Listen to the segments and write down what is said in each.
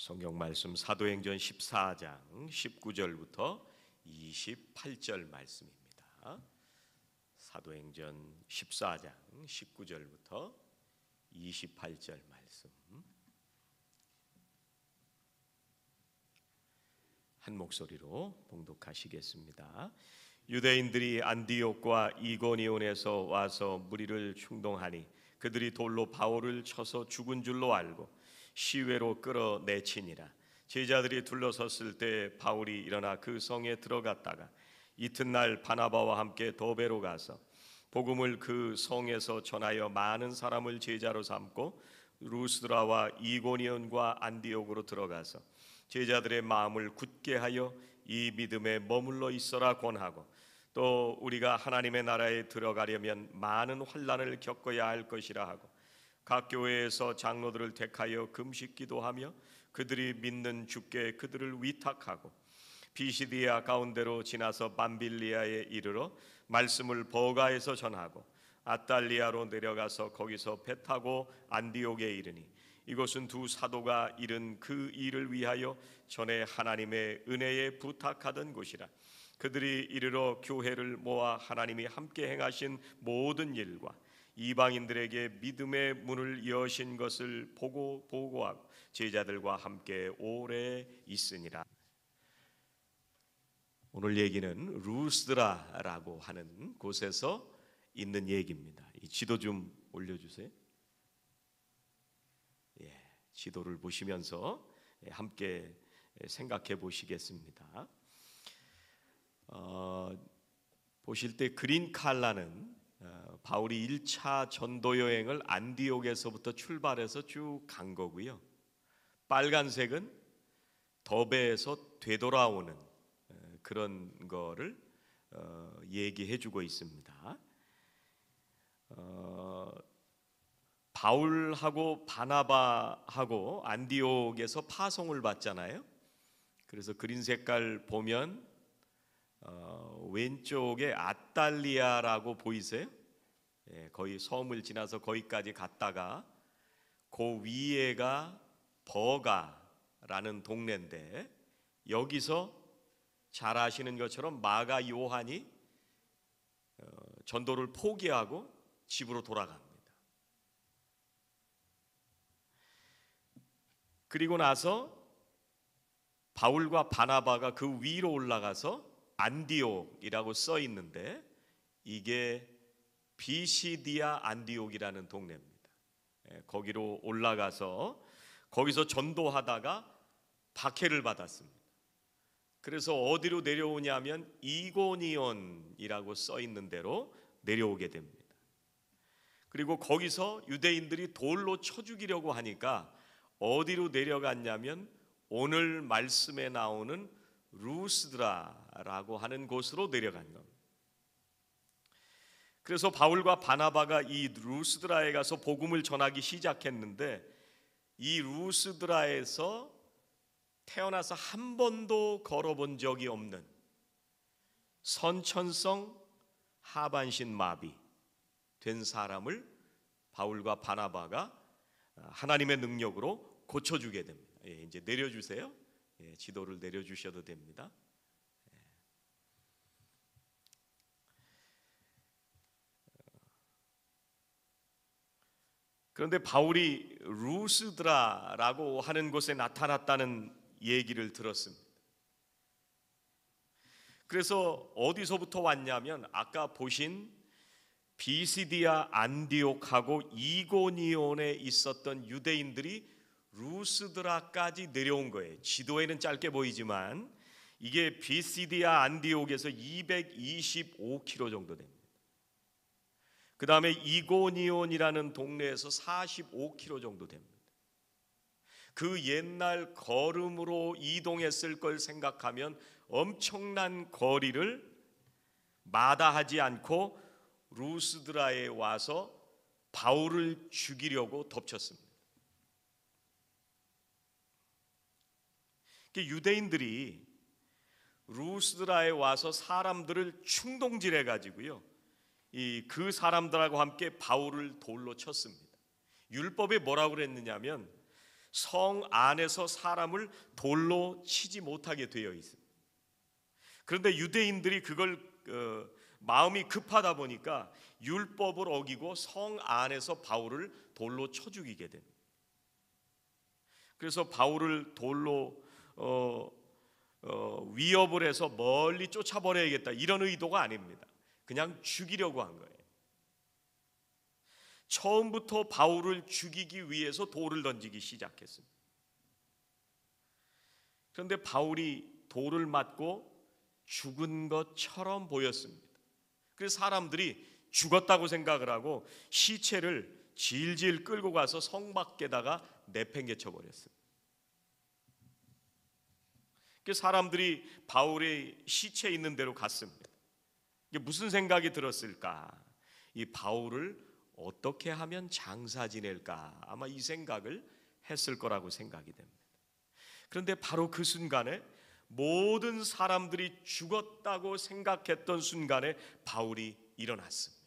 성경 말씀 사도행전 14장 19절부터 28절 말씀입니다. 사도행전 14장 19절부터 28절 말씀. 한 목소리로 봉독하시겠습니다. 유대인들이 안디옥과 이고니온에서 와서 무리를 충동하니 그들이 돌로 바울을 쳐서 죽은 줄로 알고 시외로 끌어내치니라. 제자들이 둘러섰을 때 바울이 일어나 그 성에 들어갔다가 이튿날 바나바와 함께 더베로 가서 복음을 그 성에서 전하여 많은 사람을 제자로 삼고 루스드라와 이고니온과 안디옥으로 들어가서 제자들의 마음을 굳게 하여 이 믿음에 머물러 있어라 권하고, 또 우리가 하나님의 나라에 들어가려면 많은 환난을 겪어야 할 것이라 하고, 각 교회에서 장로들을 택하여 금식 기도하며 그들이 믿는 주께 그들을 위탁하고 비시디아 가운데로 지나서 밤빌리아에 이르러 말씀을 버가에서 전하고 아달리아로 내려가서 거기서 배 타고 안디옥에 이르니, 이곳은 두 사도가 이른 그 일을 위하여 전에 하나님의 은혜에 부탁하던 곳이라. 그들이 이르러 교회를 모아 하나님이 함께 행하신 모든 일과 이방인들에게 믿음의 문을 여신 것을 보고하고 제자들과 함께 오래 있으니라. 오늘 얘기는 루스드라라고 하는 곳에서 있는 얘기입니다. 이 지도 좀 올려주세요. 지도를 보시면서 함께 생각해 보시겠습니다. 보실 때 그린 칼라는 바울이 1차 전도 여행을 안디옥에서부터 출발해서 쭉 간 거고요. 빨간색은 더베에서 되돌아오는 그런 거를 얘기해 주고 있습니다. 바울하고 바나바하고 안디옥에서 파송을 받잖아요. 그래서 그린 색깔 보면 왼쪽에 아달리아라고 보이세요? 거의 섬을 지나서 거기까지 갔다가 그 위에가 버가라는 동네인데, 여기서 잘 아시는 것처럼 마가 요한이 전도를 포기하고 집으로 돌아갑니다. 그리고 나서 바울과 바나바가 그 위로 올라가서 안디옥이라고 써 있는데, 이게 비시디아 안디옥이라는 동네입니다. 거기로 올라가서 거기서 전도하다가 박해를 받았습니다. 그래서 어디로 내려오냐면 이고니온이라고 써 있는 대로 내려오게 됩니다. 그리고 거기서 유대인들이 돌로 쳐 죽이려고 하니까 어디로 내려갔냐면 오늘 말씀에 나오는 루스드라라고 하는 곳으로 내려간 겁니다. 그래서 바울과 바나바가 이 루스드라에 가서 복음을 전하기 시작했는데, 이 루스드라에서 태어나서 한 번도 걸어본 적이 없는 선천성 하반신 마비 된 사람을 바울과 바나바가 하나님의 능력으로 고쳐주게 됩니다. 이제 내려주세요. 지도를 내려주셔도 됩니다. 그런데 바울이 루스드라라고 하는 곳에 나타났다는 얘기를 들었습니다. 그래서 어디서부터 왔냐면 아까 보신 비시디아 안디옥하고 이고니온에 있었던 유대인들이 루스드라까지 내려온 거예요. 지도에는 짧게 보이지만 이게 비시디아 안디옥에서 225km 정도 됩니다. 그 다음에 이고니온이라는 동네에서 45km 정도 됩니다. 그 옛날 걸음으로 이동했을 걸 생각하면 엄청난 거리를 마다하지 않고 루스드라에 와서 바울을 죽이려고 덮쳤습니다. 유대인들이 루스드라에 와서 사람들을 충동질해 가지고요, 그 사람들하고 함께 바울을 돌로 쳤습니다. 율법에 뭐라고 그랬느냐면 성 안에서 사람을 돌로 치지 못하게 되어 있습니다. 그런데 유대인들이 그걸 마음이 급하다 보니까 율법을 어기고 성 안에서 바울을 돌로 쳐 죽이게 됩니다. 그래서 바울을 돌로 위협을 해서 멀리 쫓아버려야겠다 이런 의도가 아닙니다. 그냥 죽이려고 한 거예요. 처음부터 바울을 죽이기 위해서 돌을 던지기 시작했습니다. 그런데 바울이 돌을 맞고 죽은 것처럼 보였습니다. 그래서 사람들이 죽었다고 생각을 하고 시체를 질질 끌고 가서 성 밖에다가 내팽개쳐 버렸습니다. 그래서 사람들이 바울의 시체 있는 데로 갔습니다. 이게 무슨 생각이 들었을까? 이 바울을 어떻게 하면 장사 지낼까? 아마 이 생각을 했을 거라고 생각이 됩니다. 그런데 바로 그 순간에 모든 사람들이 죽었다고 생각했던 순간에 바울이 일어났습니다.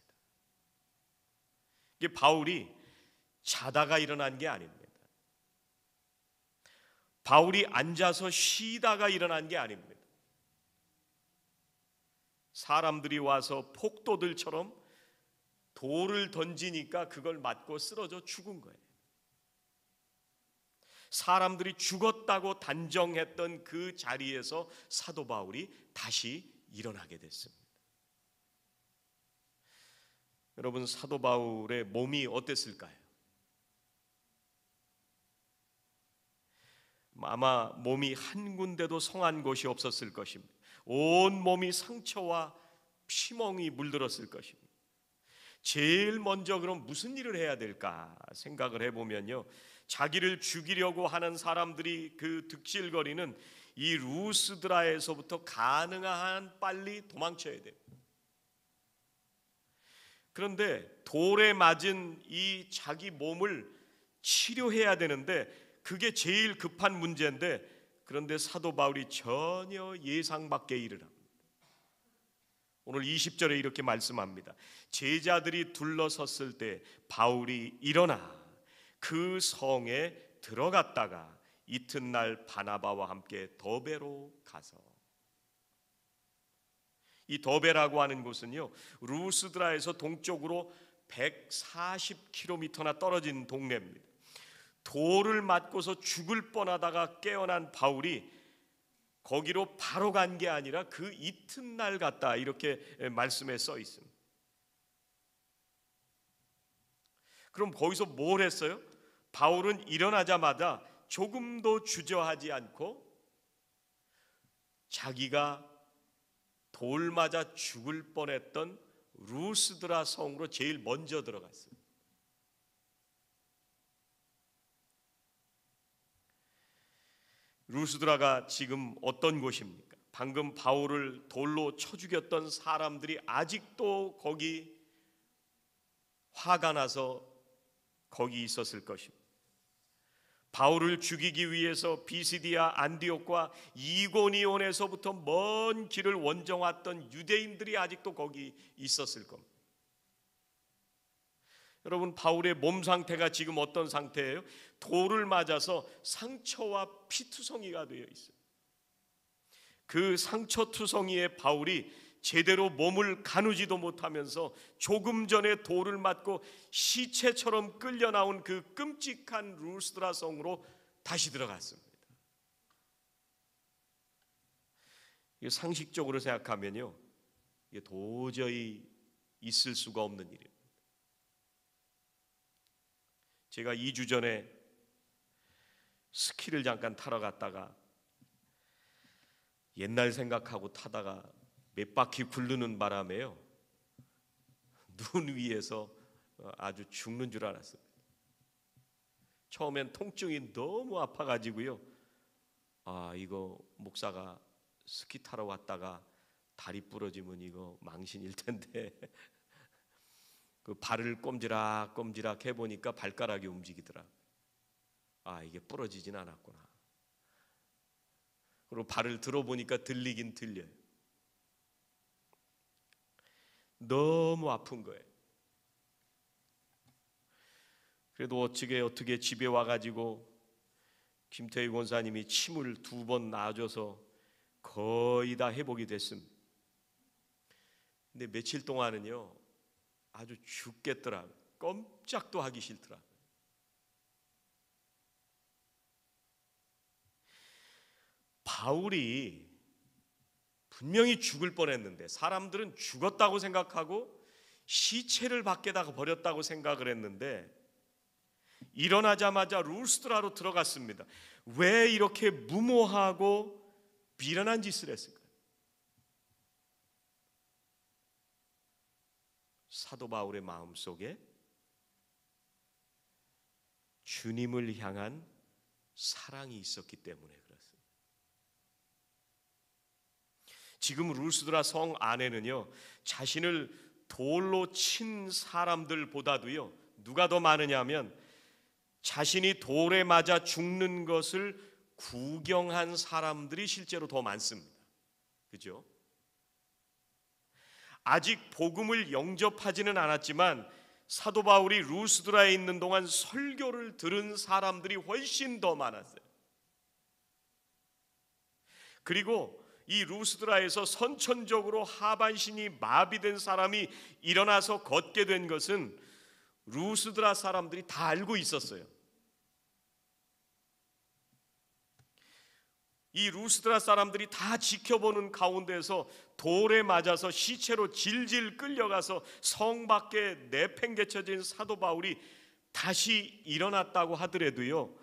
이게 바울이 자다가 일어난 게 아닙니다. 바울이 앉아서 쉬다가 일어난 게 아닙니다. 사람들이 와서 폭도들처럼 돌을 던지니까 그걸 맞고 쓰러져 죽은 거예요. 사람들이 죽었다고 단정했던 그 자리에서 사도 바울이 다시 일어나게 됐습니다. 여러분, 사도 바울의 몸이 어땠을까요? 아마 몸이 한 군데도 성한 곳이 없었을 것입니다. 온 몸이 상처와 피멍이 물들었을 것입니다. 제일 먼저 그럼 무슨 일을 해야 될까 생각을 해보면요, 자기를 죽이려고 하는 사람들이 그 득실거리는 이 루스드라에서부터 가능한 빨리 도망쳐야 돼요. 그런데 돌에 맞은 이 자기 몸을 치료해야 되는데 그게 제일 급한 문제인데, 그런데 사도 바울이 전혀 예상 밖의 일을 합니다. 오늘 20절에 이렇게 말씀합니다. 제자들이 둘러섰을 때 바울이 일어나 그 성에 들어갔다가 이튿날 바나바와 함께 더베로 가서, 이 더베라고 하는 곳은요, 루스드라에서 동쪽으로 140km나 떨어진 동네입니다. 돌을 맞고서 죽을 뻔하다가 깨어난 바울이 거기로 바로 간 게 아니라 그 이튿날 갔다, 이렇게 말씀에 써 있습니다. 그럼 거기서 뭘 했어요? 바울은 일어나자마자 조금도 주저하지 않고 자기가 돌 맞아 죽을 뻔했던 루스드라 성으로 제일 먼저 들어갔어요. 루스드라가 지금 어떤 곳입니까? 방금 바울을 돌로 쳐 죽였던 사람들이 아직도 거기 화가 나서 거기 있었을 것입니다. 바울을 죽이기 위해서 비시디아 안디옥과 이고니온에서부터 먼 길을 원정왔던 유대인들이 아직도 거기 있었을 겁니다. 여러분, 바울의 몸 상태가 지금 어떤 상태예요? 돌을 맞아서 상처와 피투성이가 되어 있어요. 그 상처투성이의 바울이 제대로 몸을 가누지도 못하면서 조금 전에 돌을 맞고 시체처럼 끌려 나온 그 끔찍한 루스드라 성으로 다시 들어갔습니다. 이게 상식적으로 생각하면요, 이게 도저히 있을 수가 없는 일이에요. 제가 2주 전에 스키를 잠깐 타러 갔다가 옛날 생각하고 타다가 몇 바퀴 굴르는 바람에요, 눈 위에서 아주 죽는 줄 알았어요. 처음엔 통증이 너무 아파가지고요, 이거 목사가 스키 타러 왔다가 다리 부러지면 이거 망신일 텐데 그 발을 꼼지락꼼지락 해보니까 발가락이 움직이더라. 이게 부러지진 않았구나. 그리고 발을 들어보니까 들리긴 들려요. 너무 아픈 거예요. 그래도 어떻게 집에 와가지고 김태희 권사님이 침을 2번 놔줘서 거의 다 회복이 됐습니다. 근데 며칠 동안은요 아주 죽겠더라고요. 꼼짝도 하기 싫더라고요. 바울이 분명히 죽을 뻔했는데 사람들은 죽었다고 생각하고 시체를 밖에다가 버렸다고 생각을 했는데 일어나자마자 루스드라로 들어갔습니다. 왜 이렇게 무모하고 비련한 짓을 했을까요? 사도 바울의 마음속에 주님을 향한 사랑이 있었기 때문에 그렇습니다. 지금 루스드라 성 안에는요 자신을 돌로 친 사람들보다도요 누가 더 많으냐면 자신이 돌에 맞아 죽는 것을 구경한 사람들이 실제로 더 많습니다. 그죠? 아직 복음을 영접하지는 않았지만 사도 바울이 루스드라에 있는 동안 설교를 들은 사람들이 훨씬 더 많았어요. 그리고 이 루스드라에서 선천적으로 하반신이 마비된 사람이 일어나서 걷게 된 것은 루스드라 사람들이 다 알고 있었어요. 이 루스드라 사람들이 다 지켜보는 가운데서 돌에 맞아서 시체로 질질 끌려가서 성 밖에 내팽개쳐진 사도 바울이 다시 일어났다고 하더라도요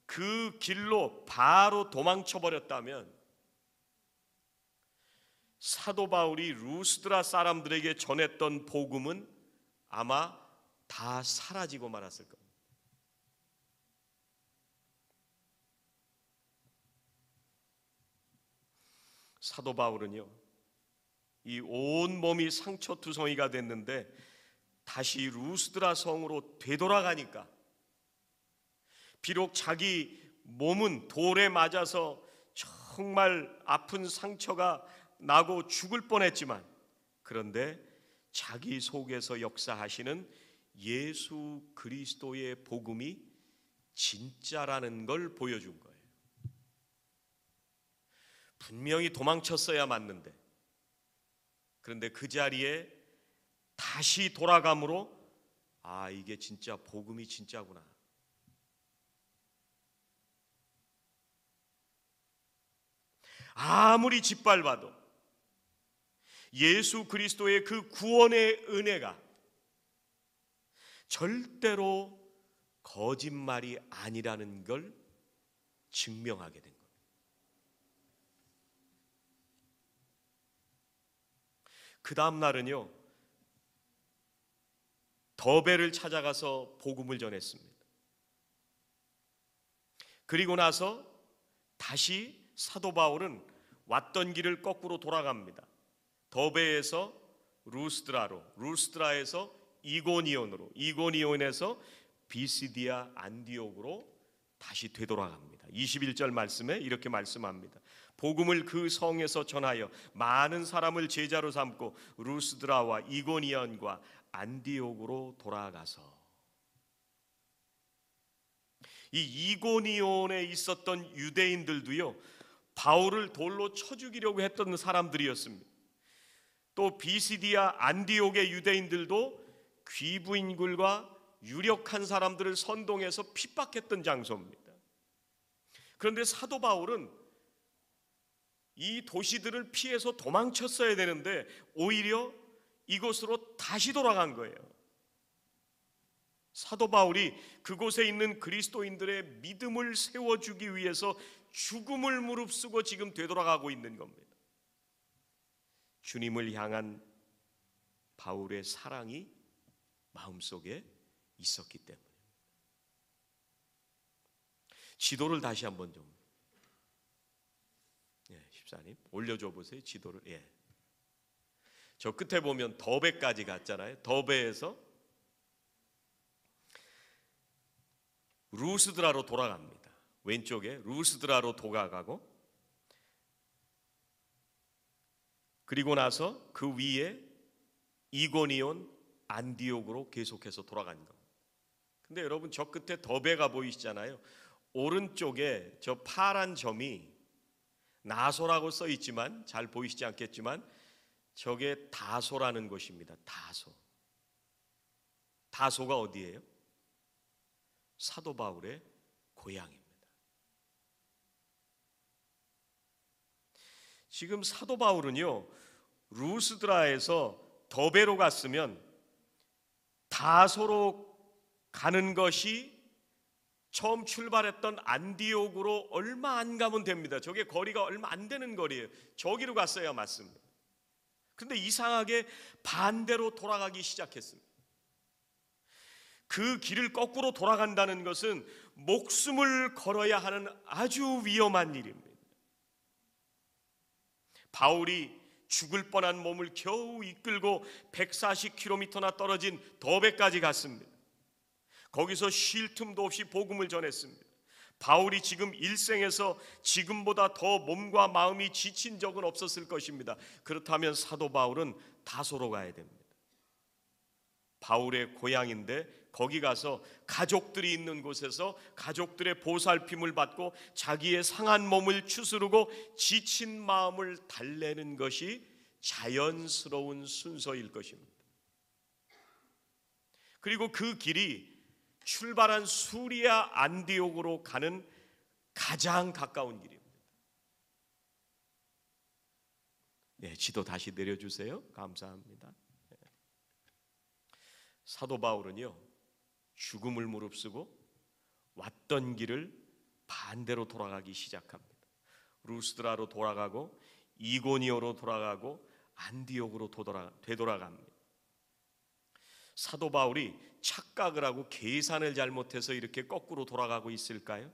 그 길로 바로 도망쳐 버렸다면 사도 바울이 루스드라 사람들에게 전했던 복음은 아마 다 사라지고 말았을 겁니다. 사도 바울은요 이 온몸이 상처투성이가 됐는데 다시 루스드라 성으로 되돌아가니까 비록 자기 몸은 돌에 맞아서 정말 아픈 상처가 나고 죽을 뻔했지만 그런데 자기 속에서 역사하시는 예수 그리스도의 복음이 진짜라는 걸 보여준 거예요. 분명히 도망쳤어야 맞는데 그런데 그 자리에 다시 돌아감으로 아 이게 진짜 복음이 진짜구나. 아무리 짓밟아도 예수 그리스도의 그 구원의 은혜가 절대로 거짓말이 아니라는 걸 증명하게 된 겁니다. 그 다음 날은요 더베를 찾아가서 복음을 전했습니다. 그리고 나서 다시 사도 바울은 왔던 길을 거꾸로 돌아갑니다. 더베에서 루스드라로, 루스드라에서 이고니온으로, 이고니온에서 비시디아 안디옥으로 다시 되돌아갑니다. 21절 말씀에 이렇게 말씀합니다. 복음을 그 성에서 전하여 많은 사람을 제자로 삼고 루스드라와 이고니온과 안디옥으로 돌아가서 이 이고니온에 있었던 유대인들도요 바울을 돌로 쳐 죽이려고 했던 사람들이었습니다. 또 비시디아 안디옥의 유대인들도 귀부인들과 유력한 사람들을 선동해서 핍박했던 장소입니다. 그런데 사도 바울은 이 도시들을 피해서 도망쳤어야 되는데 오히려 이곳으로 다시 돌아간 거예요. 사도 바울이 그곳에 있는 그리스도인들의 믿음을 세워주기 위해서 죽음을 무릅쓰고 지금 되돌아가고 있는 겁니다. 주님을 향한 바울의 사랑이 마음속에 있었기 때문에. 지도를 다시 한번 좀 집사님 올려줘 보세요. 지도를. 저 끝에 보면 더베까지 갔잖아요. 더베에서 루스드라로 돌아갑니다. 왼쪽에 루스드라로 돌아가고 그리고 나서 그 위에 이고니온 안디옥으로 계속해서 돌아간 겁니다. 근데 여러분 저 끝에 더베가 보이시잖아요. 오른쪽에 저 파란 점이 나소라고 써 있지만 잘 보이시지 않겠지만 저게 다소라는 곳입니다. 다소가 어디예요? 사도 바울의 고향입니다. 지금 사도 바울은요, 루스드라에서 더베로 갔으면 다소로 가는 것이 처음 출발했던 안디옥으로 얼마 안 가면 됩니다. 저게 거리가 얼마 안 되는 거리예요. 저기로 갔어야 맞습니다. 근데 이상하게 반대로 돌아가기 시작했습니다. 그 길을 거꾸로 돌아간다는 것은 목숨을 걸어야 하는 아주 위험한 일입니다. 바울이 죽을 뻔한 몸을 겨우 이끌고 140km나 떨어진 더베까지 갔습니다. 거기서 쉴 틈도 없이 복음을 전했습니다. 바울이 지금 일생에서 지금보다 더 몸과 마음이 지친 적은 없었을 것입니다. 그렇다면 사도 바울은 다소로 가야 됩니다. 바울의 고향인데 거기 가서 가족들이 있는 곳에서 가족들의 보살핌을 받고 자기의 상한 몸을 추스르고 지친 마음을 달래는 것이 자연스러운 순서일 것입니다. 그리고 그 길이 출발한 수리아 안디옥으로 가는 가장 가까운 길입니다. 네, 지도 다시 내려주세요. 감사합니다. 사도 바울은요, 죽음을 무릅쓰고 왔던 길을 반대로 돌아가기 시작합니다. 루스드라로 돌아가고 이고니오로 돌아가고 안디옥으로 되돌아갑니다. 사도 바울이 착각을 하고 계산을 잘못해서 이렇게 거꾸로 돌아가고 있을까요?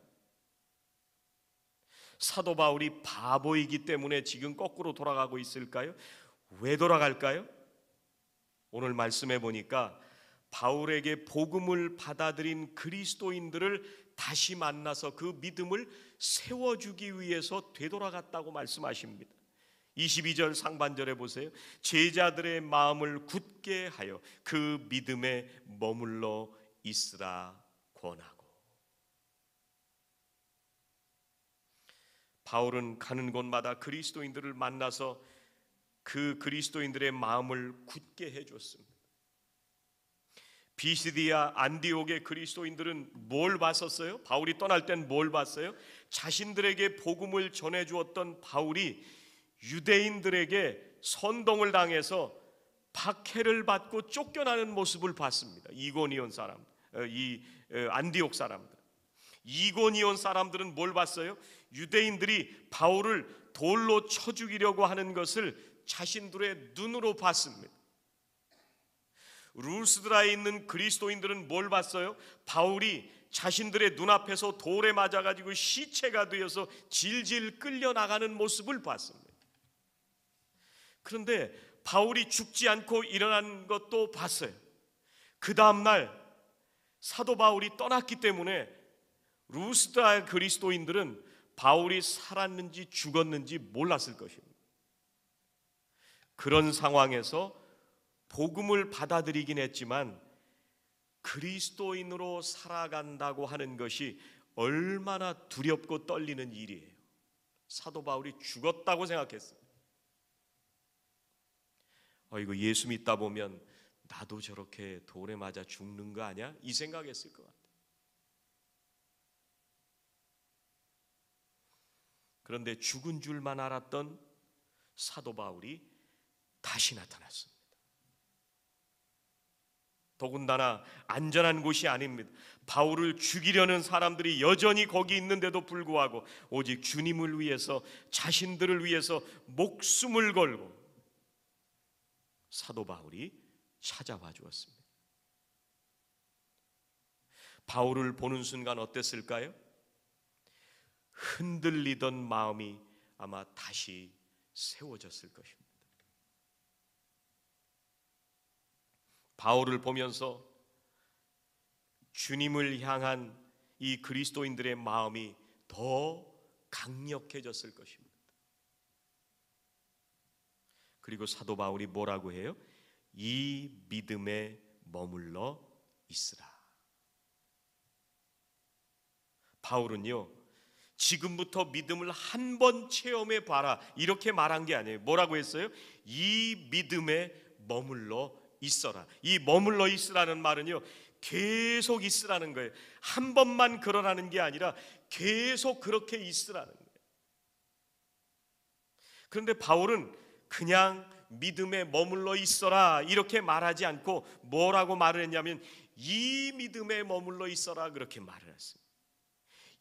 사도 바울이 바보이기 때문에 지금 거꾸로 돌아가고 있을까요? 왜 돌아갈까요? 오늘 말씀해 보니까 바울에게 복음을 받아들인 그리스도인들을 다시 만나서 그 믿음을 세워주기 위해서 되돌아갔다고 말씀하십니다. 22절 상반절에 보세요. 제자들의 마음을 굳게 하여 그 믿음에 머물러 있으라 권하고. 바울은 가는 곳마다 그리스도인들을 만나서 그 그리스도인들의 마음을 굳게 해줬습니다. 비시디아 안디옥의 그리스도인들은 뭘 봤었어요? 바울이 떠날 땐 뭘 봤어요? 자신들에게 복음을 전해주었던 바울이 유대인들에게 선동을 당해서 박해를 받고 쫓겨나는 모습을 봤습니다. 이고니온 사람, 안디옥 사람들. 이고니온 사람들은 뭘 봤어요? 유대인들이 바울을 돌로 쳐 죽이려고 하는 것을 자신들의 눈으로 봤습니다. 루스드라에 있는 그리스도인들은 뭘 봤어요? 바울이 자신들의 눈앞에서 돌에 맞아가지고 시체가 되어서 질질 끌려나가는 모습을 봤습니다. 그런데 바울이 죽지 않고 일어난 것도 봤어요. 그 다음날 사도 바울이 떠났기 때문에 루스드라 그리스도인들은 바울이 살았는지 죽었는지 몰랐을 것입니다. 그런 상황에서 복음을 받아들이긴 했지만 그리스도인으로 살아간다고 하는 것이 얼마나 두렵고 떨리는 일이에요. 사도 바울이 죽었다고 생각했어요. 이거 예수 믿다 보면 나도 저렇게 돌에 맞아 죽는 거 아니야? 이 생각했을 것 같아요. 그런데 죽은 줄만 알았던 사도 바울이 다시 나타났습니다. 더군다나 안전한 곳이 아닙니다. 바울을 죽이려는 사람들이 여전히 거기 있는데도 불구하고 오직 주님을 위해서, 자신들을 위해서 목숨을 걸고 사도 바울이 찾아와 주었습니다. 바울을 보는 순간 어땠을까요? 흔들리던 마음이 아마 다시 세워졌을 것입니다. 바울을 보면서 주님을 향한 이 그리스도인들의 마음이 더 강력해졌을 것입니다. 그리고 사도 바울이 뭐라고 해요? 이 믿음에 머물러 있으라. 바울은요, 지금부터 믿음을 한 번 체험해 봐라 이렇게 말한 게 아니에요. 뭐라고 했어요? 이 믿음에 머물러 있어라. 이 머물러 있으라는 말은요, 계속 있으라는 거예요. 한 번만 그러라는 게 아니라 계속 그렇게 있으라는 거예요. 그런데 바울은 그냥 믿음에 머물러 있어라 이렇게 말하지 않고 뭐라고 말을 했냐면 이 믿음에 머물러 있어라 그렇게 말을 했습니다.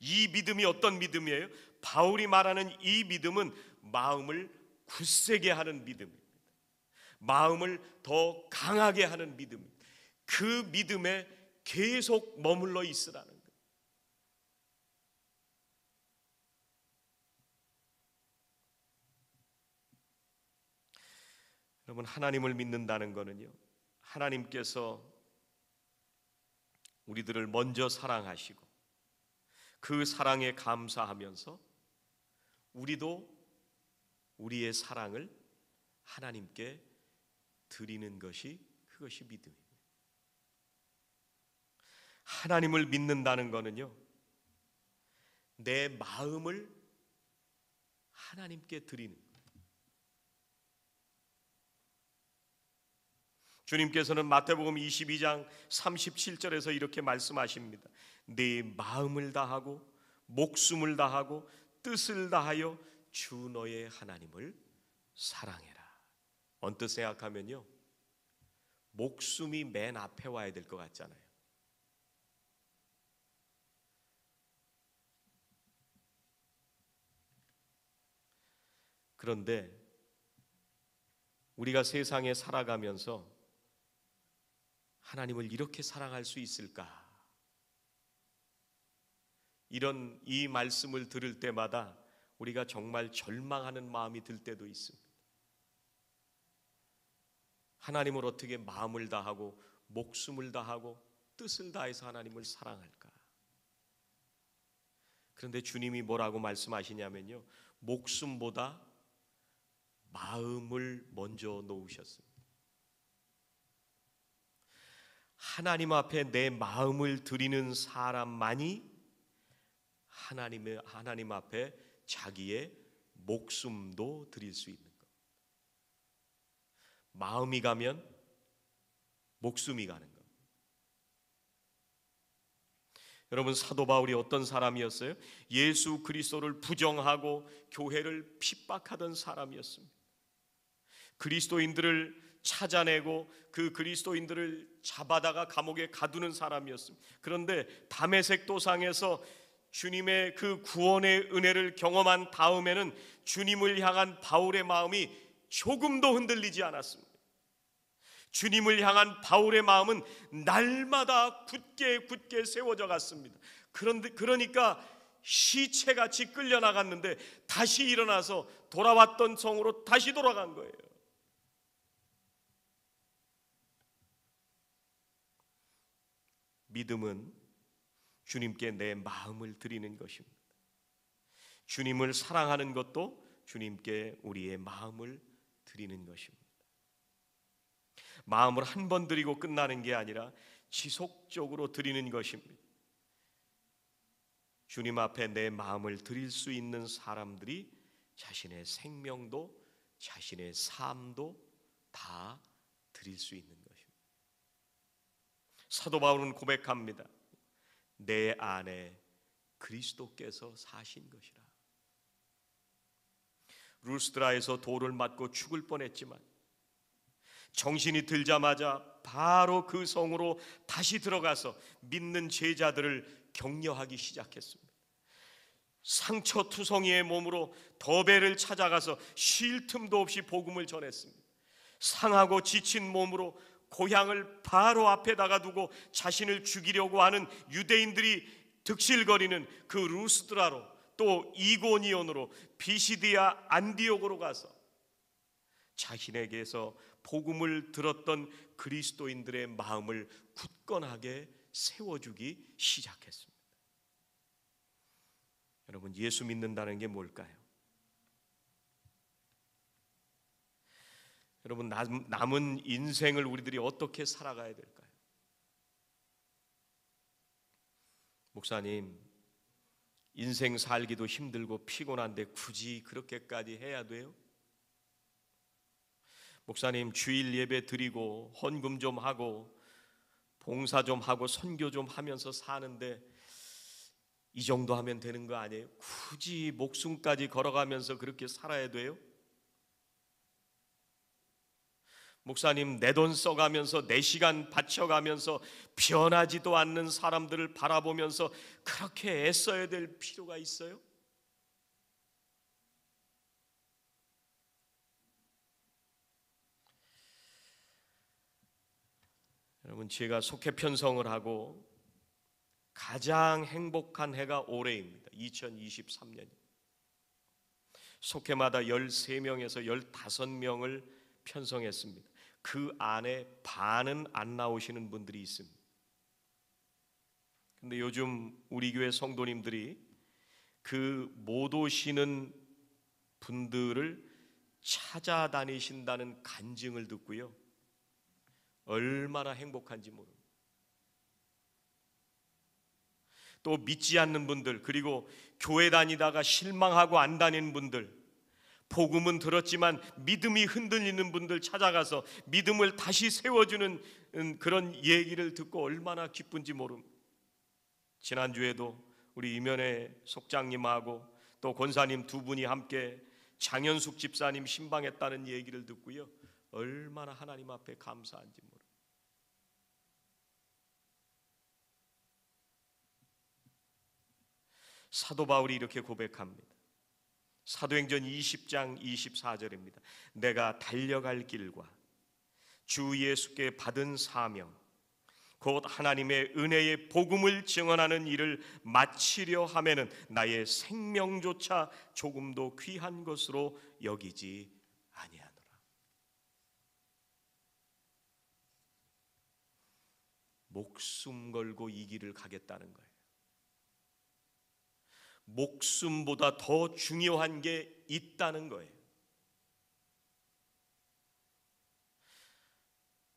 이 믿음이 어떤 믿음이에요? 바울이 말하는 이 믿음은 마음을 굳세게 하는 믿음입니다. 마음을 더 강하게 하는 믿음입니다. 그 믿음에 계속 머물러 있으라는 거예요. 여러분, 하나님을 믿는다는 것은요, 하나님께서 우리들을 먼저 사랑하시고 그 사랑에 감사하면서 우리도 우리의 사랑을 하나님께 드리는 것이, 그것이 믿음입니다. 하나님을 믿는다는 것은요, 내 마음을 하나님께 드리는 거예요. 주님께서는 마태복음 22장 37절에서 이렇게 말씀하십니다. 네 마음을 다하고 목숨을 다하고 뜻을 다하여 주 너의 하나님을 사랑해라. 언뜻 생각하면요, 목숨이 맨 앞에 와야 될 것 같잖아요. 그런데 우리가 세상에 살아가면서 하나님을 이렇게 사랑할 수 있을까? 이 말씀을 들을 때마다 우리가 정말 절망하는 마음이 들 때도 있습니다. 하나님을 어떻게 마음을 다하고 목숨을 다하고 뜻을 다해서 하나님을 사랑할까? 그런데 주님이 뭐라고 말씀하시냐면요, 목숨보다 마음을 먼저 놓으셨습니다. 하나님 앞에 내 마음을 드리는 사람만이 하나님 앞에 자기의 목숨도 드릴 수 있는 것. 마음이 가면 목숨이 가는 것. 여러분, 사도 바울이 어떤 사람이었어요? 예수 그리스도를 부정하고 교회를 핍박하던 사람이었습니다. 그리스도인들을 찾아내고 그 그리스도인들을 잡아다가 감옥에 가두는 사람이었습니다. 그런데 다메섹 도상에서 주님의 그 구원의 은혜를 경험한 다음에는 주님을 향한 바울의 마음이 조금도 흔들리지 않았습니다. 주님을 향한 바울의 마음은 날마다 굳게 세워져 갔습니다. 그러니까 시체같이 끌려나갔는데 다시 일어나서 돌아왔던 성으로 다시 돌아간 거예요. 믿음은 주님께 내 마음을 드리는 것입니다. 주님을 사랑하는 것도 주님께 우리의 마음을 드리는 것입니다. 마음을 한 번 드리고 끝나는 게 아니라 지속적으로 드리는 것입니다. 주님 앞에 내 마음을 드릴 수 있는 사람들이 자신의 생명도 자신의 삶도 다 드릴 수 있는 것입니다. 사도 바울은 고백합니다. 내 안에 그리스도께서 사신 것이라. 루스드라에서 돌을 맞고 죽을 뻔했지만 정신이 들자마자 바로 그 성으로 다시 들어가서 믿는 제자들을 격려하기 시작했습니다. 상처투성이의 몸으로 더베를 찾아가서 쉴 틈도 없이 복음을 전했습니다. 상하고 지친 몸으로 고향을 바로 앞에다가 두고 자신을 죽이려고 하는 유대인들이 득실거리는 그 루스드라로, 또 이고니온으로, 비시디아 안디옥으로 가서 자신에게서 복음을 들었던 그리스도인들의 마음을 굳건하게 세워주기 시작했습니다. 여러분, 예수 믿는다는 게 뭘까요? 여러분, 남은 인생을 우리들이 어떻게 살아가야 될까요? 목사님, 인생 살기도 힘들고 피곤한데 굳이 그렇게까지 해야 돼요? 목사님, 주일 예배 드리고 헌금 좀 하고 봉사 좀 하고 선교 좀 하면서 사는데 이 정도 하면 되는 거 아니에요? 굳이 목숨까지 걸어가면서 그렇게 살아야 돼요? 목사님, 내 돈 써가면서 내 시간 바쳐가면서 변하지도 않는 사람들을 바라보면서 그렇게 애써야 될 필요가 있어요? 여러분, 제가 속해 편성을 하고 가장 행복한 해가 올해입니다. 2023년. 속해마다 13명에서 15명을 편성했습니다. 그 안에 반은 안 나오시는 분들이 있습니다. 근데 요즘 우리 교회 성도님들이 그 못 오시는 분들을 찾아다니신다는 간증을 듣고요, 얼마나 행복한지 모릅니다. 또 믿지 않는 분들, 그리고 교회 다니다가 실망하고 안 다니는 분들, 복음은 들었지만 믿음이 흔들리는 분들 찾아가서 믿음을 다시 세워주는 그런 얘기를 듣고 얼마나 기쁜지 모릅니다. 지난주에도 우리 이면의 속장님하고 또 권사님 두 분이 함께 장현숙 집사님 신방했다는 얘기를 듣고요, 얼마나 하나님 앞에 감사한지 모릅니다. 사도 바울이 이렇게 고백합니다. 사도행전 20장 24절입니다. 내가 달려갈 길과 주 예수께 받은 사명, 곧 하나님의 은혜의 복음을 증언하는 일을 마치려 하면은 나의 생명조차 조금도 귀한 것으로 여기지 아니하노라. 목숨 걸고 이 길을 가겠다는 거예요. 목숨보다 더 중요한 게 있다는 거예요.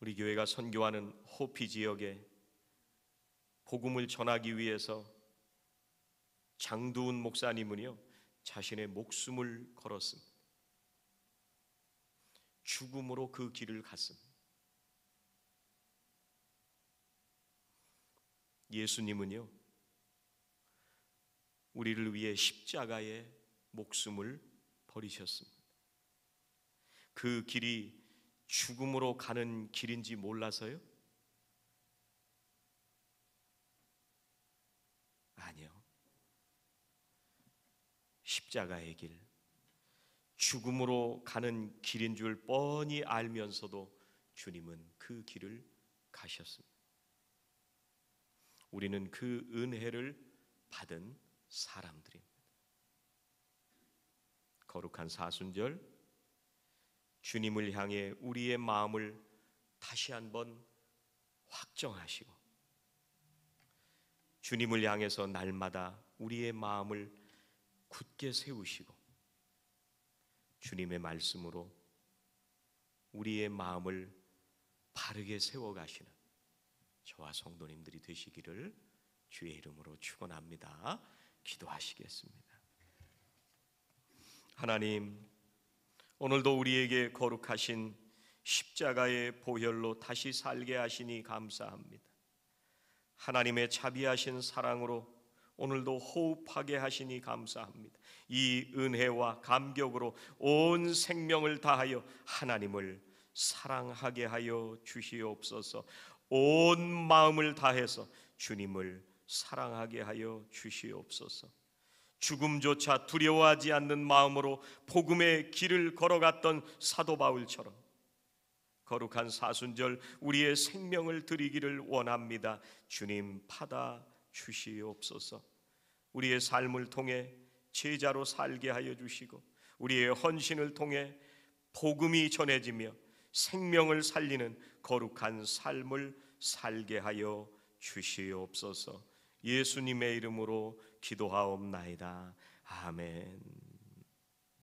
우리 교회가 선교하는 호피 지역에 복음을 전하기 위해서 장두훈 목사님은요, 자신의 목숨을 걸었습니다. 죽음으로 그 길을 갔습니다. 예수님은요, 우리를 위해 십자가에 목숨을 버리셨습니다. 그 길이 죽음으로 가는 길인지 몰라서요? 아니요. 십자가의 길, 죽음으로 가는 길인 줄 뻔히 알면서도 주님은 그 길을 가셨습니다. 우리는 그 은혜를 받은 사람들입니다. 거룩한 사순절, 주님을 향해 우리의 마음을 다시 한번 확정하시고 주님을 향해서 날마다 우리의 마음을 굳게 세우시고 주님의 말씀으로 우리의 마음을 바르게 세워가시는 저와 성도님들이 되시기를 주의 이름으로 축원합니다. 기도하시겠습니다. 하나님, 오늘도 우리에게 거룩하신 십자가의 보혈로 다시 살게 하시니 감사합니다. 하나님의 자비하신 사랑으로 오늘도 호흡하게 하시니 감사합니다. 이 은혜와 감격으로 온 생명을 다하여 하나님을 사랑하게 하여 주시옵소서. 온 마음을 다해서 주님을 사랑하게 하여 주시옵소서. 죽음조차 두려워하지 않는 마음으로 복음의 길을 걸어갔던 사도 바울처럼 거룩한 사순절 우리의 생명을 드리기를 원합니다. 주님 받아 주시옵소서. 우리의 삶을 통해 제자로 살게 하여 주시고 우리의 헌신을 통해 복음이 전해지며 생명을 살리는 거룩한 삶을 살게 하여 주시옵소서. 예수님의 이름으로 기도하옵나이다. 아멘.